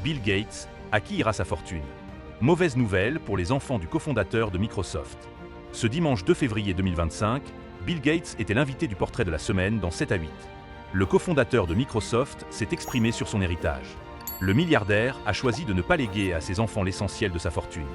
Bill Gates, à qui ira sa fortune? Mauvaise nouvelle pour les enfants du cofondateur de Microsoft. Ce dimanche 2 février 2025, Bill Gates était l'invité du portrait de la semaine dans 7 à 8. Le cofondateur de Microsoft s'est exprimé sur son héritage. Le milliardaire a choisi de ne pas léguer à ses enfants l'essentiel de sa fortune.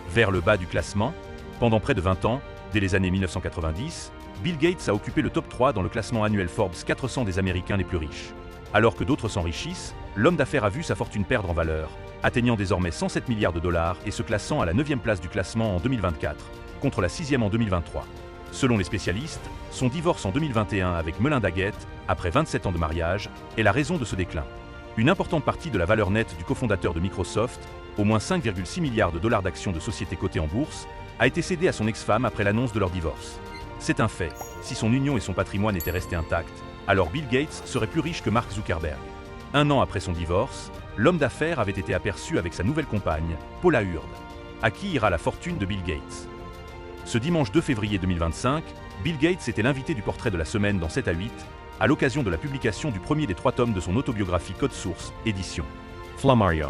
Vers le bas du classement, pendant près de 20 ans, dès les années 1990, Bill Gates a occupé le top 3 dans le classement annuel Forbes 400 des Américains les plus riches. Alors que d'autres s'enrichissent, l'homme d'affaires a vu sa fortune perdre en valeur, atteignant désormais 107 milliards de dollars et se classant à la 9e place du classement en 2024, contre la 6e en 2023. Selon les spécialistes, son divorce en 2021 avec Melinda Gates, après 27 ans de mariage, est la raison de ce déclin. Une importante partie de la valeur nette du cofondateur de Microsoft, au moins 5,6 milliards de dollars d'actions de sociétés cotées en bourse, a été cédée à son ex-femme après l'annonce de leur divorce. C'est un fait, si son union et son patrimoine étaient restés intacts, alors Bill Gates serait plus riche que Mark Zuckerberg. Un an après son divorce, l'homme d'affaires avait été aperçu avec sa nouvelle compagne, Paula Hurd. À qui ira la fortune de Bill Gates? Ce dimanche 2 février 2025, Bill Gates était l'invité du portrait de la semaine dans 7 à 8, à l'occasion de la publication du premier des 3 tomes de son autobiographie Code Source, édition Flamario.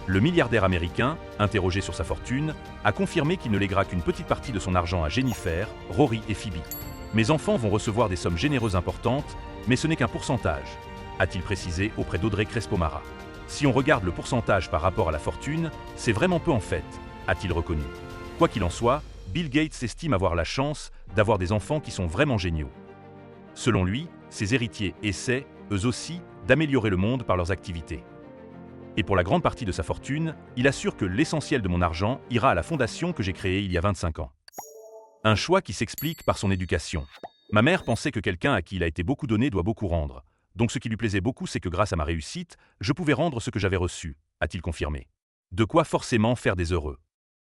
Le milliardaire américain, interrogé sur sa fortune, a confirmé qu'il ne léguera qu'une petite partie de son argent à Jennifer, Rory et Phoebe. Mes enfants vont recevoir des sommes généreuses importantes, mais ce n'est qu'un pourcentage, a-t-il précisé auprès d'Audrey Crespo-Mara. Si on regarde le pourcentage par rapport à la fortune, c'est vraiment peu en fait, a-t-il reconnu. Quoi qu'il en soit, Bill Gates estime avoir la chance d'avoir des enfants qui sont vraiment géniaux. Selon lui, ses héritiers essaient, eux aussi, d'améliorer le monde par leurs activités. Et pour la grande partie de sa fortune, il assure que l'essentiel de mon argent ira à la fondation que j'ai créée il y a 25 ans. Un choix qui s'explique par son éducation. Ma mère pensait que quelqu'un à qui il a été beaucoup donné doit beaucoup rendre. Donc ce qui lui plaisait beaucoup, c'est que grâce à ma réussite, je pouvais rendre ce que j'avais reçu, a-t-il confirmé. De quoi forcément faire des heureux.